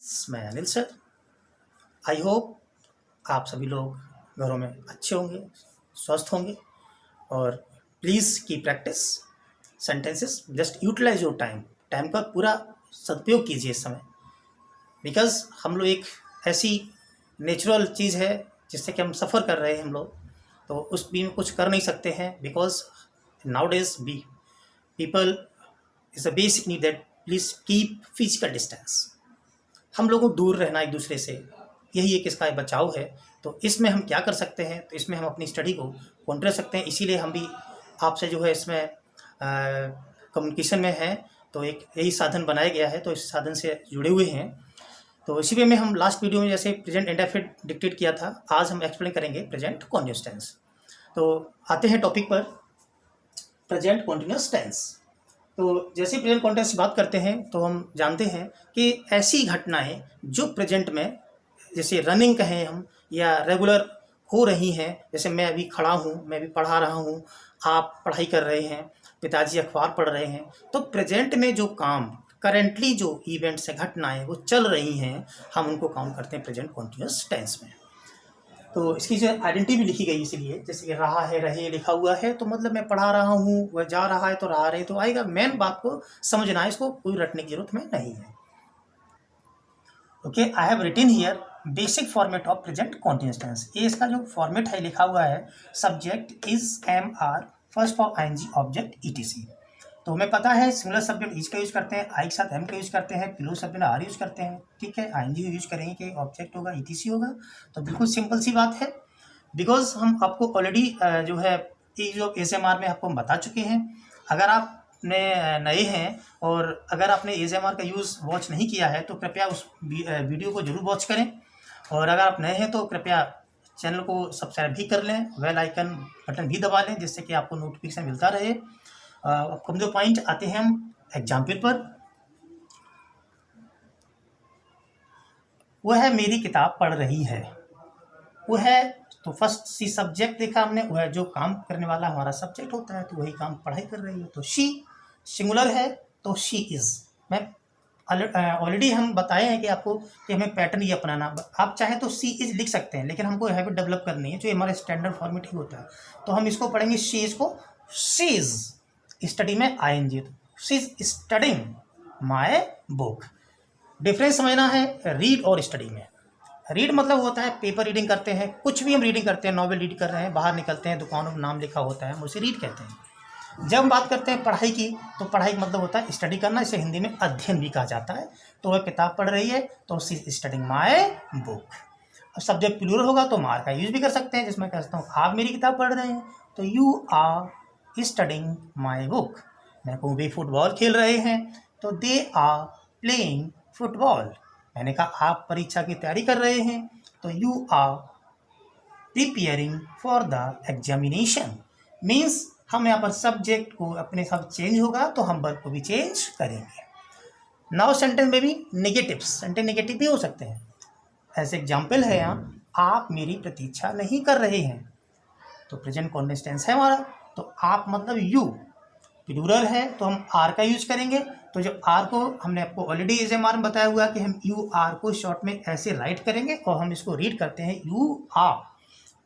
मैं Anil sir. I hope आप सभी लोग घरों में अच्छे होंगे, स्वस्थ होंगे और प्लीज़ की practice sentences. Just utilize your time. Time का पूरा सदुपयोग कीजिए इस समय, बिकॉज हम लोग एक ऐसी नेचुरल चीज़ है जिससे कि हम सफ़र कर रहे हैं हम लोग, तो उस भी में कुछ कर नहीं सकते हैं। Because now days be people is a basic need that please keep physical distance. हम लोगों को दूर रहना एक दूसरे से, यही एक इसका बचाव है। तो इसमें हम क्या कर सकते हैं, तो इसमें हम अपनी स्टडी को कंटिन्यू कर सकते हैं। इसीलिए हम भी आपसे जो है इसमें कम्युनिकेशन में हैं, तो एक यही साधन बनाया गया है, तो इस साधन से जुड़े हुए हैं। तो इसी वे में हम लास्ट वीडियो में जैसे प्रेजेंट इंडेफिनिट डिक्टेट किया था, आज हम एक्सप्लेन करेंगे प्रेजेंट कॉन्टिन्यूअस टेंस। तो आते हैं टॉपिक पर, प्रेजेंट कॉन्टिन्यूअस टेंस। तो जैसे प्रेजेंट कॉन्टिन्यूअस की बात करते हैं तो हम जानते हैं कि ऐसी घटनाएं जो प्रेजेंट में जैसे रनिंग कहें हम या रेगुलर हो रही हैं। जैसे मैं अभी खड़ा हूँ, मैं अभी पढ़ा रहा हूँ, आप पढ़ाई कर रहे हैं, पिताजी अखबार पढ़ रहे हैं। तो प्रेजेंट में जो काम करेंटली जो इवेंट्स हैं, घटनाएं वो चल रही हैं, हम उनको काउंट करते हैं प्रेजेंट कॉन्टिन्यूअस टेंस में। तो इसकी जो आइडेंटिटी भी लिखी गई इसलिए, जैसे कि रहा है, रहे लिखा हुआ है, तो मतलब मैं पढ़ा रहा हूँ, वह जा रहा है तो रहा रहे तो आएगा। मेन बात को समझना है, इसको कोई रटने की जरूरत में नहीं है। Okay, I have written here basic format of present continuous tense. ये इसका जो फॉर्मेट है लिखा हुआ है, subject is am are first for ING object ETC. तो हमें पता है सिंगुलर सब्जेक्ट इज का यूज करते हैं, आई के साथ एम का यूज करते हैं, प्लूरल सब्जेक्ट आर यूज करते हैं। ठीक है, आईएनजी यूज करेंगे कि ऑब्जेक्ट होगा ईटीसी होगा। तो बिल्कुल सिंपल सी बात है, बिकॉज हम आपको ऑलरेडी जो है जो एसएमआर में आपको हम बता चुके हैं। अगर आप नए हैं और अगर आपने एसएमआर का यूज़ वॉच नहीं किया है तो कृपया उस वीडियो को जरूर वॉच करें। और अगर आप नए हैं तो कृपया चैनल को सब्सक्राइब भी कर लें, बेल आइकन बटन भी दबा लें, जिससे कि आपको नोटिफिकेशन मिलता रहे। हम जो पॉइंट आते हैं हम एग्जाम्पल पर, वो है मेरी किताब पढ़ रही है। वो है तो फर्स्ट सी सब्जेक्ट देखा हमने, वो है जो काम करने वाला हमारा सब्जेक्ट होता है, तो वही काम पढ़ाई कर रही है। तो शी सिंगुलर है तो शी इज। मैं ऑलरेडी हम बताए हैं कि आपको कि हमें पैटर्न ये अपनाना। आप चाहे तो सी इज लिख सकते हैं, लेकिन हमको हैबिट डेवलप करनी है, जो हमारा स्टैंडर्ड फॉर्मेट ही होता है। तो हम इसको पढ़ेंगे शी इज को शी इज स्टडी में आएंगे, तो she is studying my book. Difference समझना है रीड और स्टडी में। रीड मतलब होता है पेपर रीडिंग करते हैं, कुछ भी हम रीडिंग करते हैं, नॉवेल रीड कर रहे हैं, बाहर निकलते हैं, दुकानों में नाम लिखा होता है, हम उसे रीड कहते हैं। जब हम बात करते हैं पढ़ाई की, तो पढ़ाई मतलब होता है स्टडी करना, इसे हिंदी में अध्ययन भी कहा जाता है। तो वह किताब पढ़ रही है तो she is studying my book. अब सब्जेक्ट प्लूरल होगा तो मार का यूज भी कर सकते हैं, जिसमें कहता हूँ आप मेरी किताब पढ़ रहे हैं, तो you are studying my book. मैं कहूँ वे फुटबॉल खेल रहे हैं, तो दे आर प्लेइंग फुटबॉल। मैंने कहा आप परीक्षा की तैयारी कर रहे हैं, तो you are preparing for the examination. Means हम यहाँ पर सब्जेक्ट को अपने साथ चेंज होगा तो हम वर्ब को भी चेंज करेंगे। नाउ सेंटेंस में भी नेगेटिव्स, सेंटेंस नेगेटिव भी हो सकते हैं। ऐसे एग्जाम्पल है यहाँ, आप मेरी प्रतीक्षा नहीं कर रहे हैं, तो प्रेजेंट कॉन्टिन्यूअस टेंस है हमारा। तो आप मतलब यू, प्लूरल है तो हम आर का यूज करेंगे। तो जो आर को हमने आपको ऑलरेडी एसएमआर में बताया हुआ कि हम यू आर को शॉर्ट में ऐसे राइट करेंगे और हम इसको रीड करते हैं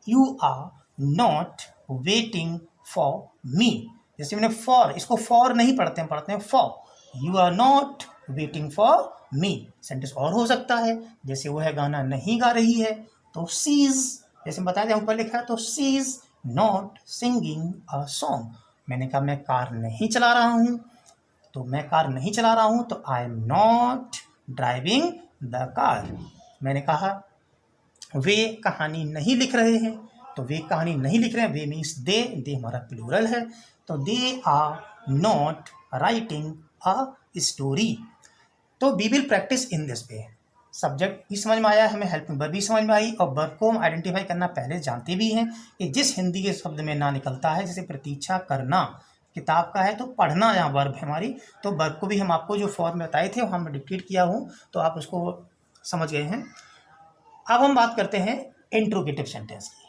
you are not waiting for me. जैसे मैंने फॉर, इसको फॉर नहीं पढ़ते हैं, पढ़ते हैं for. You are not waiting for me. Sentence और हो सकता है, जैसे वो है गाना नहीं गा रही है, तो शी इज, जैसे बताया ऊपर लिखा है, तो she is not singing a song. मैंने कहा मैं कार नहीं चला रहा हूँ, तो मैं कार नहीं चला रहा हूँ, तो I am not driving the car. मैंने कहा वे कहानी नहीं लिख रहे हैं, तो वे कहानी नहीं लिख रहे हैं, वे मीन्स दे हमारा प्लूरल है, तो they are not writing a story. तो we will practice in this way. Subject भी समझ में आया, हमें हेल्पिंग वर्ब भी समझ में आई, और वर्ब को हम आइडेंटिफाई करना पहले जानते भी हैं कि जिस हिंदी के शब्द में ना निकलता है, जैसे प्रतीक्षा करना किताब का है, तो पढ़ना यहाँ वर्ब है हमारी, तो वर्ब को भी हम आपको जो फॉर्म बताए थे वो हम डिक्टेट किया हूँ, तो आप उसको समझ गए हैं। अब हम बात करते हैं इंट्रोगेटिव सेंटेंस की।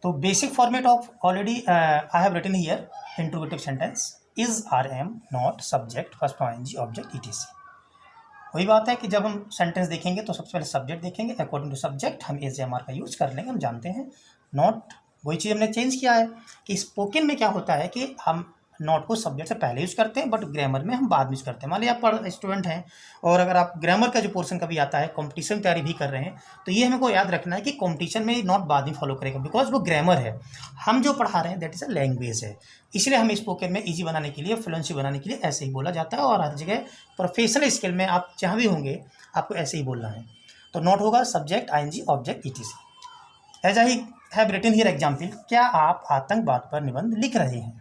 तो basic format of already I have written here interrogative sentence is are am not subject first ING object ETC. वही बात है कि जब हम सेंटेंस देखेंगे तो सबसे पहले सब्जेक्ट देखेंगे, अकॉर्डिंग टू सब्जेक्ट हम एज एम आर का यूज़ कर लेंगे, हम जानते हैं। नॉट, वही चीज़ हमने चेंज किया है कि स्पोकन में क्या होता है कि हम नॉट को सब्जेक्ट से पहले यूज़ करते हैं, बट ग्रामर में हम बाद में यूज़ करते हैं। मान लीजिए आप स्टूडेंट हैं और अगर आप ग्रामर का जो पोर्शन कभी आता है, कंपटीशन की तैयारी भी कर रहे हैं, तो ये हमको याद रखना है कि कंपटीशन में नॉट बाद में फॉलो करेगा, बिकॉज वो ग्रामर है। हम जो पढ़ा रहे हैं दैट इज़ अ लैंग्वेज है, इसलिए हम स्पोकन में ईजी बनाने के लिए, फ्लुएंसी बनाने के लिए ऐसे ही बोला जाता है। और हर जगह प्रोफेशनल स्किल में आप जहाँ भी होंगे आपको ऐसे ही बोलना है। तो नॉट होगा subject, ING, object, ETC. As I have written here example, क्या आप आतंकवाद पर निबंध लिख रहे हैं?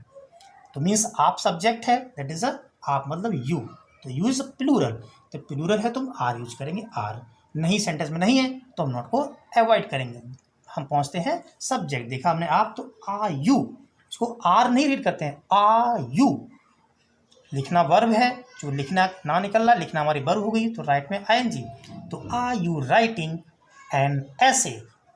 तो मीन्स आप सब्जेक्ट है, दैट इज अ आप मतलब यू, तो यू इज प्लूरल, तो प्लूरल है तो हम आर यूज करेंगे, आर। नहीं, सेंटेंस में नहीं है तो हम नॉट को अवॉइड करेंगे। हम पहुंचते हैं सब्जेक्ट, देखा हमने आप, तो आ यू, इसको आर नहीं रीड करते हैं, आ यू। लिखना वर्ब है, जो लिखना ना निकल रहा, लिखना हमारी वर्ब हो गई, तो राइट में आईएनजी। तो आर यू राइटिंग एन ऐसे,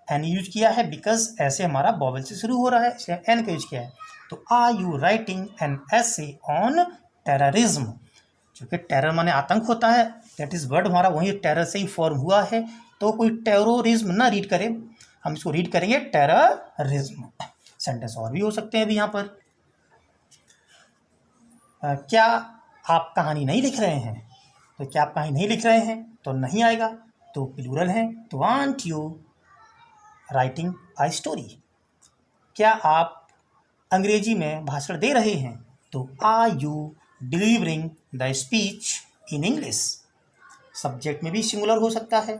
एन यूज किया है बिकॉज ऐसे हमारा बॉबल से शुरू हो रहा है, इसलिए एन का यूज किया है। तो आर यू राइटिंग एन ऐसे ऑन टेररिज्म, क्योंकि टेरर माने आतंक होता है, दैट इज वर्ड हमारा वही टेरर से ही फॉर्म हुआ है, तो कोई टेररिज्म ना रीड करें, हम इसको रीड करेंगे टेररिज्म। सेंटेंस और भी हो सकते हैं अभी यहाँ पर। क्या आप कहानी नहीं लिख रहे हैं? तो क्या आप कहानी नहीं लिख रहे हैं तो नहीं आएगा, तो प्लूरल है, तो aren't you writing a story. क्या आप अंग्रेजी में भाषण दे रहे हैं? तो are you delivering the speech in English. Subject में भी सिंगुलर हो सकता है,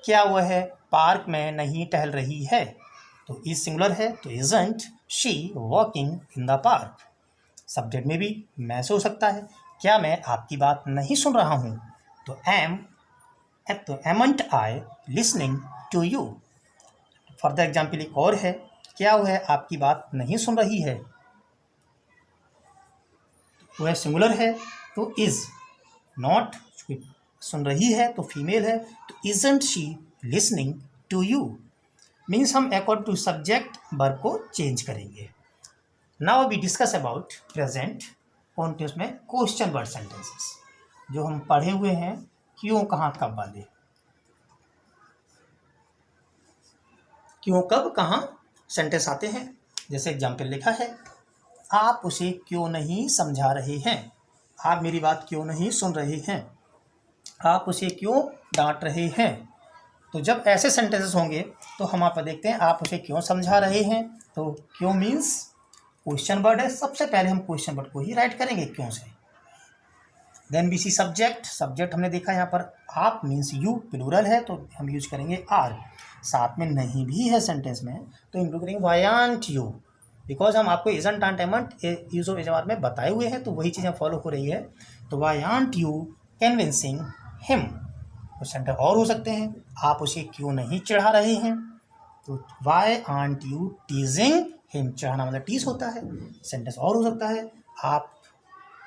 क्या वह पार्क में नहीं टहल रही है? तो इज सिंगुलर है, तो isn't she walking in the park. Subject में भी मैं से हो सकता है, क्या मैं आपकी बात नहीं सुन रहा हूँ? तो amn't I listening to you. Further example एक और है, क्या वह आपकी बात नहीं सुन रही है? वह सिंगुलर है तो इज, नॉट सुन रही है तो फीमेल है, तो isn't she listening to you. Means हम अकॉर्डिंग टू सब्जेक्ट वर्ब को चेंज करेंगे। Now we discuss about present continuous में क्वेश्चन वर्ड सेंटेंसेस, जो हम पढ़े हुए हैं क्यों, कहाँ, कब वाले। क्यों, कब, कहाँ सेंटेंस आते हैं। जैसे एग्जाम्पल लिखा है, आप उसे क्यों नहीं समझा रहे हैं? आप मेरी बात क्यों नहीं सुन रहे हैं? आप उसे क्यों डांट रहे हैं? तो जब ऐसे सेंटेंसेस होंगे तो हम आप देखते हैं आप उसे क्यों समझा रहे हैं, तो क्यों मीन्स क्वेश्चन वर्ड है, सबसे पहले हम क्वेश्चन वर्ड को ही राइट करेंगे क्यों से। Then we see subject, subject हमने देखा यहाँ पर आप मीन्स यू, प्लूरल है तो हम यूज करेंगे आर। साथ में नहीं भी है सेंटेंस में तो इंक्लूड करेंगे वाई आंट यू, बिकॉज हम आपको इजंट आंट एमंट यूज ऑफ एजमार में बताए हुए हैं, तो वही चीज़ें फॉलो हो रही है। तो Y aunt you convincing him. तो सेंटेंस और हो सकते हैं, आप उसे क्यों नहीं चिढ़ा रहे हैं? तो वाई आंट यू टीजिंग हिम, चढ़ाना मतलब टीज होता है। सेंटेंस और हो सकता है, आप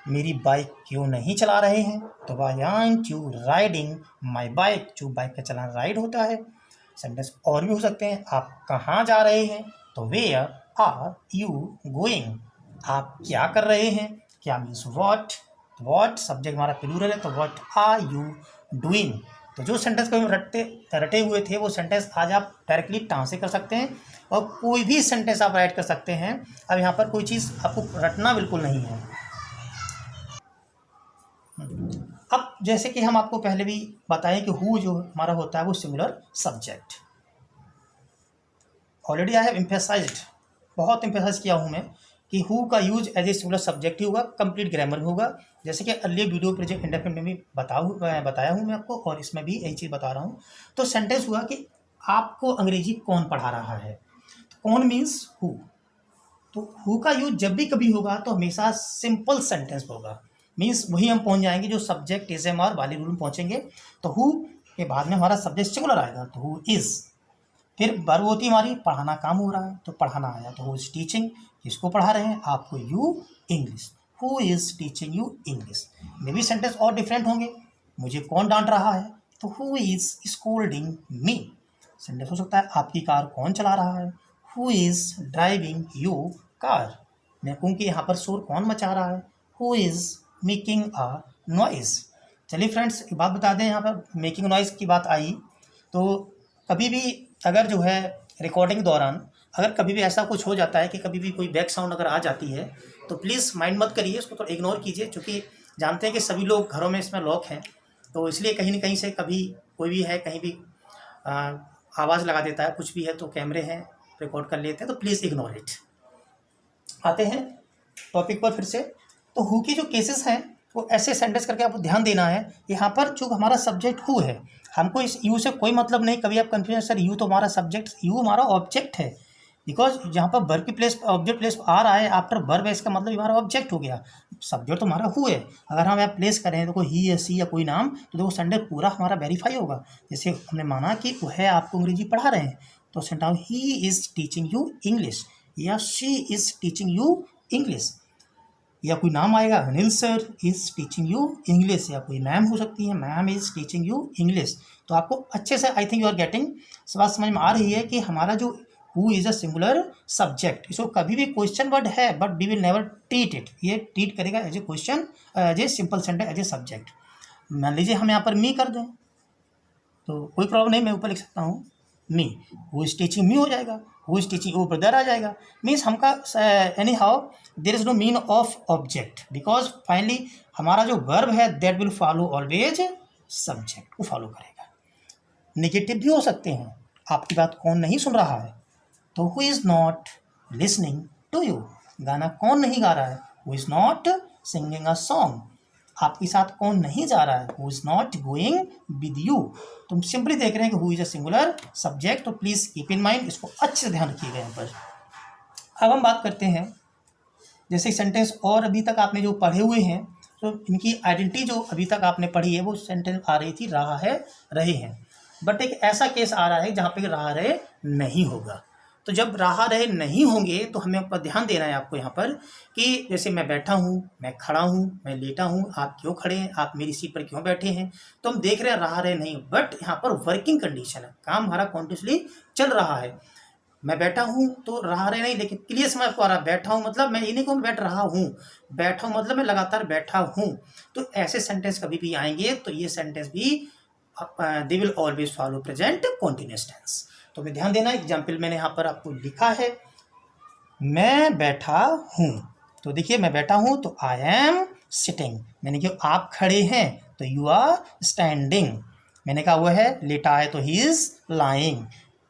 मेरी बाइक क्यों नहीं चला रहे हैं? तो Y aunt you riding my bike, जो बाइक का चलाना राइड होता है। सेंटेंस और भी हो सकते हैं, आप कहाँ जा रहे हैं? तो वेयर आर यू गोइंग, आप क्या कर रहे हैं? क्या मीन्स वॉट, वॉट सब्जेक्ट हमारा प्लूरल है, तो वॉट आर यू डूइंग। तो जो सेंटेंस को हम रटे हुए थे वो सेंटेंस आज आप डायरेक्टली ट्रांसलेट कर सकते हैं और कोई भी सेंटेंस आप राइट कर सकते हैं। अब यहाँ पर कोई चीज़ आपको रटना बिल्कुल नहीं है। अब जैसे कि हम आपको पहले भी बताएं कि हु जो हमारा होता है वो singular subject. Already I have emphasized, बहुत एम्फेसाइज किया हूँ मैं कि हु का use as a singular subject ही होगा, कंप्लीट ग्रामर में होगा। जैसे कि अर्ली वीडियो प्रोजेक्ट इंडेफिनिट में भी बताया हूँ मैं आपको, और इसमें भी यही चीज़ बता रहा हूँ। तो सेंटेंस हुआ कि आपको अंग्रेजी कौन पढ़ा रहा है, तो कौन मीन्स हु। तो हु का यूज जब भी कभी होगा तो हमेशा सिंपल सेंटेंस होगा, मीन्स वही हम पहुंच जाएंगे जो सब्जेक्ट इज एम आर वाली रूल में पहुंचेंगे। तो हु के बाद में हमारा सब्जेक्ट सिंगुलर आएगा, तो हु इज। फिर वर्ब होती है हमारी पढ़ाना, काम हो रहा है तो पढ़ाना आया, तो हु इज टीचिंग, किसको पढ़ा रहे हैं? आपको, you English, who is teaching you English. मे भी सेंटेंस और डिफरेंट होंगे, मुझे कौन डांट रहा है? तो who is scolding me. Sentence हो सकता है आपकी कार कौन चला रहा है? Who is driving you car. मैं कहूँ कि यहाँ पर शोर कौन मचा रहा है? Who is making a noise. चलिए फ्रेंड्स, एक बात बता दें, यहाँ पर मेकिंग नॉइज़ की बात आई तो कभी भी अगर जो है रिकॉर्डिंग दौरान अगर कभी भी ऐसा कुछ हो जाता है कि कभी भी कोई बैक साउंड अगर आ जाती है तो प्लीज़ माइंड मत करिए, उसको तो इग्नोर कीजिए, क्योंकि जानते हैं कि सभी लोग घरों में इसमें लॉक हैं, तो इसलिए कहीं ना कहीं से कभी कोई भी है कहीं भी आवाज़ लगा देता है, कुछ भी है, तो कैमरे हैं रिकॉर्ड कर लेते हैं, तो प्लीज़ इग्नोर इट। आते हैं टॉपिक पर फिर से। तो हु की जो केसेस हैं वो ऐसे सेंटेंस करके आपको ध्यान देना है। यहाँ पर जो हमारा सब्जेक्ट हु है, हमको इस यू से कोई मतलब नहीं। कभी आप कन्फ्यूजन, सर यू तो हमारा सब्जेक्ट, यू हमारा ऑब्जेक्ट है, बिकॉज जहाँ पर वर्ब की प्लेस ऑब्जेक्ट प्लेस आ रहा है आफ्टर वर्ब है, इसका मतलब हमारा ऑब्जेक्ट हो गया। सब्जेक्ट तो हमारा हु है, अगर हम यहाँ प्लेस करें तो कोई ही या सी या कोई नाम, तो देखो सेंटेंस पूरा हमारा वेरीफाई होगा। जैसे हमने माना कि वह आपको अंग्रेजी पढ़ा रहे हैं, तो sentence he is teaching you English या she is teaching you English, या कोई नाम आएगा Anil sir is teaching you English, या कोई मैम हो सकती है ma'am is teaching you English. तो आपको अच्छे से I think you are getting बात समझ में आ रही है कि हमारा जो who is a singular subject, इसको कभी भी क्वेश्चन वर्ड है but we will never treat it, ये ट्रीट करेगा as a question, as a simple sentence, as a subject. मान लीजिए हम यहाँ पर मी कर दें तो कोई प्रॉब्लम नहीं, मैं ऊपर लिख सकता हूँ me, who is teaching me हो जाएगा, हु इज़ टीचिंग वो ब्रदर आ जाएगा। मीन्स हमका any how there is no mean of object, because finally हमारा जो वर्ब है that will follow always subject को फॉलो करेगा। नेगेटिव भी हो सकते हैं, आपकी बात कौन नहीं सुन रहा है, तो who is not listening to you, गाना कौन नहीं गा रहा है, who is not singing a song, आपके साथ कौन नहीं जा रहा है, who is not going with you. तुम सिंपली देख रहे हैं कि who is a singular subject, तो प्लीज़ कीप इन माइंड, इसको अच्छे से ध्यान रखिएगा यहाँ पर। अब हम बात करते हैं जैसे सेंटेंस और अभी तक आपने जो पढ़े हुए हैं, तो इनकी आइडेंटिटी जो अभी तक आपने पढ़ी है वो सेंटेंस आ रही थी रहा है रहे हैं, बट एक ऐसा केस आ रहा है जहाँ पे रहा रहे नहीं होगा। तो जब रहा रहे नहीं होंगे तो हमें आपका ध्यान देना है आपको यहाँ पर कि जैसे मैं बैठा हूँ, मैं खड़ा हूँ, मैं लेटा हूँ, आप क्यों खड़े हैं, आप मेरी सीट पर क्यों बैठे हैं, तो हम देख रहे हैं रहा रहे नहीं, बट यहाँ पर वर्किंग कंडीशन है, काम हमारा कॉन्टिन्यूसली चल रहा है। मैं बैठा हूँ तो रहा रहे नहीं, लेकिन क्लियर समझ को आ रहा, बैठा हूँ मतलब मैं ये नहीं कहूँ बैठ रहा हूँ, बैठा हूँ मतलब मैं लगातार बैठा हूँ। तो ऐसे सेंटेंस कभी भी आएंगे तो ये सेंटेंस भी they will always follow present continuous tense. तो मैं ध्यान देना, एग्जाम्पल मैंने यहाँ पर आपको लिखा है, मैं बैठा हूँ, तो देखिए मैं बैठा हूँ तो आई एम सिटिंग, मैंने कहा आप खड़े हैं तो यू आर स्टैंडिंग, मैंने कहा हुआ है लेटा है तो ही इज़ लाइंग।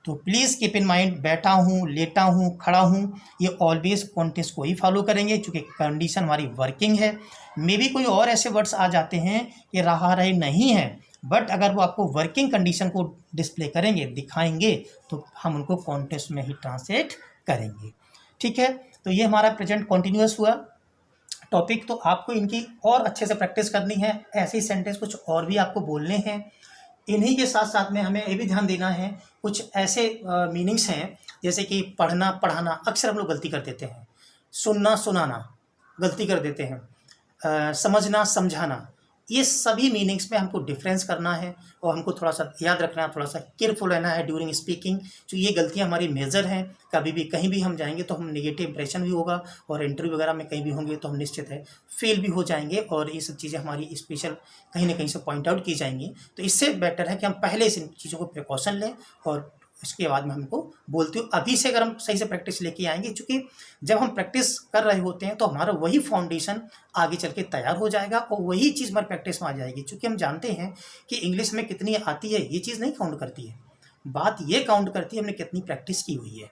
तो प्लीज़ कीप इन माइंड, बैठा हूँ, लेटा हूँ, खड़ा हूँ, ये ऑलवेज कॉन्टेक्स्ट को ही फॉलो करेंगे क्योंकि कंडीशन हमारी वर्किंग है। मे बी कोई और ऐसे वर्ड्स आ जाते हैं कि रहा रहे नहीं है, बट अगर वो आपको वर्किंग कंडीशन को डिस्प्ले करेंगे, दिखाएंगे, तो हम उनको कॉन्टेक्स्ट में ही ट्रांसलेट करेंगे। ठीक है, तो ये हमारा प्रेजेंट कॉन्टिन्यूअस हुआ टॉपिक। तो आपको इनकी और अच्छे से प्रैक्टिस करनी है, ऐसे ही सेंटेंस कुछ और भी आपको बोलने हैं। इन्हीं के साथ साथ में हमें ये भी ध्यान देना है, कुछ ऐसे मीनिंग्स हैं जैसे कि पढ़ना पढ़ाना, अक्सर हम लोग गलती कर देते हैं, सुनना सुनाना गलती कर देते हैं, समझना समझाना, ये सभी मीनिंग्स में हमको डिफरेंस करना है और हमको थोड़ा सा याद रखना है, थोड़ा सा केयरफुल रहना है ड्यूरिंग स्पीकिंग। तो ये गलतियाँ हमारी मेजर हैं, कभी भी कहीं भी हम जाएंगे तो हम नेगेटिव इंप्रेशन भी होगा, और इंटरव्यू वगैरह में कहीं भी होंगे तो हम निश्चित है फेल भी हो जाएंगे, और ये सब चीज़ें हमारी स्पेशल कहीं ना कहीं से पॉइंट आउट की जाएंगी। तो इससे बेटर है कि हम पहले से इन चीज़ों को प्रिकॉशन लें और इसके बाद में हमको बोलते हो अभी से अगर हम सही से प्रैक्टिस लेके आएंगे, क्योंकि जब हम प्रैक्टिस कर रहे होते हैं तो हमारा वही फाउंडेशन आगे चल के तैयार हो जाएगा और वही चीज़ हमारी प्रैक्टिस में आ जाएगी। क्योंकि हम जानते हैं कि इंग्लिश में कितनी आती है ये चीज़ नहीं काउंट करती है, बात ये काउंट करती है हमने कितनी प्रैक्टिस की हुई है।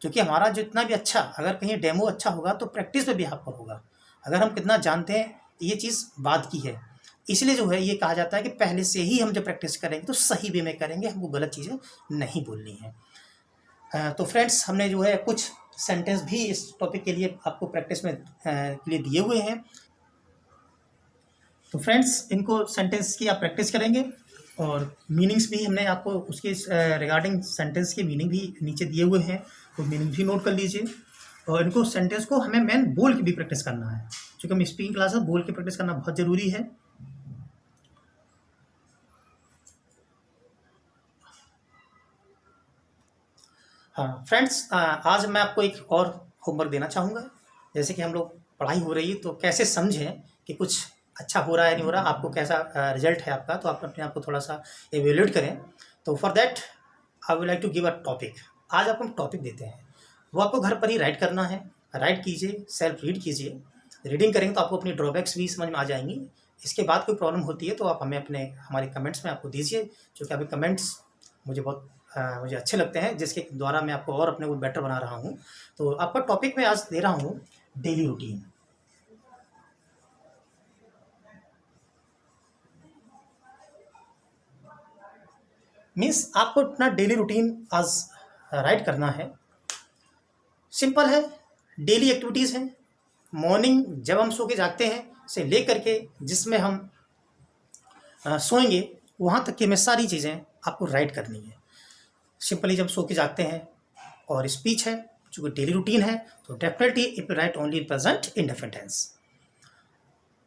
क्योंकि हमारा जितना भी अच्छा, अगर कहीं डेमो अच्छा होगा तो प्रैक्टिस में भी आपका होगा, अगर हम कितना जानते हैं ये चीज़ बात की है। इसलिए जो है ये कहा जाता है कि पहले से ही हम जब प्रैक्टिस करेंगे तो सही वे में करेंगे, हमको गलत चीज़ें नहीं बोलनी है। तो फ्रेंड्स, हमने जो है कुछ सेंटेंस भी इस टॉपिक के लिए आपको प्रैक्टिस में के लिए दिए हुए हैं। तो फ्रेंड्स, इनको सेंटेंस की आप प्रैक्टिस करेंगे और मीनिंग्स भी हमने आपको उसके रिगार्डिंग सेंटेंस के मीनिंग भी नीचे दिए हुए हैं, तो मीनिंग भी नोट कर लीजिए। और इनको सेंटेंस को हमें मेन बोल के भी प्रैक्टिस करना है, क्योंकि हम स्पीकिंग क्लास में बोल के प्रैक्टिस करना बहुत ज़रूरी है। हाँ फ्रेंड्स, आज मैं आपको एक और होमवर्क देना चाहूँगा। जैसे कि हम लोग पढ़ाई हो रही है तो कैसे समझें कि कुछ अच्छा हो रहा है नहीं हो रहा, आपको कैसा रिजल्ट है आपका, तो आप अपने आप को थोड़ा सा एवेल्यूएट करें। तो for that I would like to give a topic. आज आपको हम टॉपिक देते हैं, वो आपको घर पर ही राइट करना है। राइट कीजिए, सेल्फ रीड कीजिए। रीडिंग करेंगे तो आपको अपनी ड्रॉबैक्स भी समझ में आ जाएंगी। इसके बाद कोई प्रॉब्लम होती है तो आप हमें हमारे कमेंट्स में आपको दीजिए, क्योंकि आपके कमेंट्स मुझे अच्छे लगते हैं, जिसके द्वारा मैं आपको और अपने को बेटर बना रहा हूँ। तो आपका टॉपिक मैं आज दे रहा हूँ डेली रूटीन। मीन्स आपको अपना डेली रूटीन आज राइट करना है। सिंपल है, डेली एक्टिविटीज़ हैं। मॉर्निंग जब हम सो के जागते हैं से लेकर के जिसमें हम सोएंगे वहाँ तक की हमें सारी चीज़ें आपको राइट करनी है। सिंपली जब सो के जागते हैं और स्पीच है जो कि डेली रूटीन है, तो definitely if you write only present indefinite tense.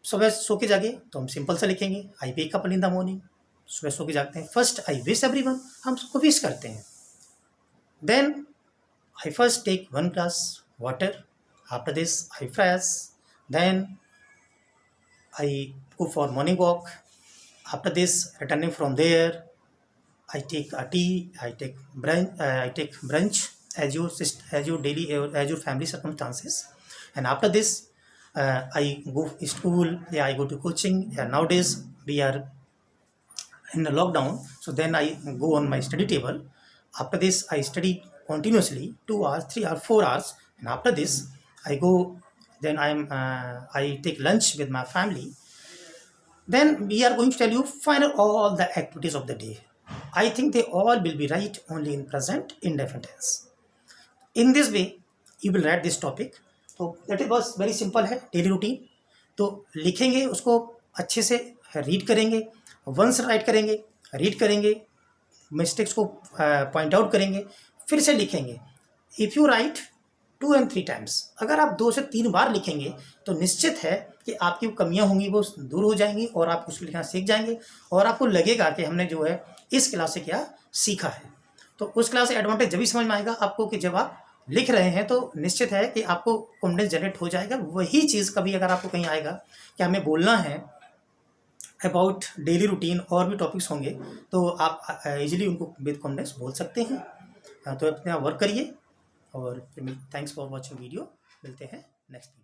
सुबह सो के जागे तो हम सिंपल से लिखेंगे I wake up in the morning. सुबह सो के जागते हैं, फर्स्ट आई विश एवरीवन, हम सबको विश करते हैं। Then I first take 1 glass water. After this, I fresh. Then I go for morning walk. After this, returning from there, I take a tea. I take brunch as your family circumstances. And after this, I go to school. Yeah, I go to coaching. Yeah, nowadays we are in the lockdown, so then I go on my study table. After this, I study continuously 2 hours, 3 hours, 4 hours, and after this, I go. Then I take lunch with my family. Then we are going to tell you final all the activities of the day. I think they all will be right only in present indefinite tense. In this way, you will write this topic. तो that is बस very simple है daily routine. तो लिखेंगे उसको अच्छे से, read करेंगे, once right करेंगे, रीड करेंगे, मिस्टेक्स को पॉइंट आउट करेंगे, फिर से लिखेंगे। If you right 2 and 3 times, अगर आप 2 से 3 बार लिखेंगे तो निश्चित है कि आपकी कमियां होंगी वो दूर हो जाएंगी और आप उसको लिखना सीख जाएंगे और आपको लगेगा कि हमने जो है इस क्लास से क्या सीखा है। तो उस क्लास से एडवांटेज जब भी समझ में आएगा आपको कि जब आप लिख रहे हैं तो निश्चित है कि आपको कॉन्फिडेंस जनरेट हो जाएगा। वही चीज़ कभी अगर आपको कहीं आएगा कि हमें बोलना है अबाउट डेली रूटीन और भी टॉपिक्स होंगे तो आप इजीली उनको विद कॉन्फिडेंस बोल सकते हैं। तो अपने वर्क करिए और थैंक्स फॉर वॉचिंग वीडियो। मिलते हैं नेक्स्ट वीडियो।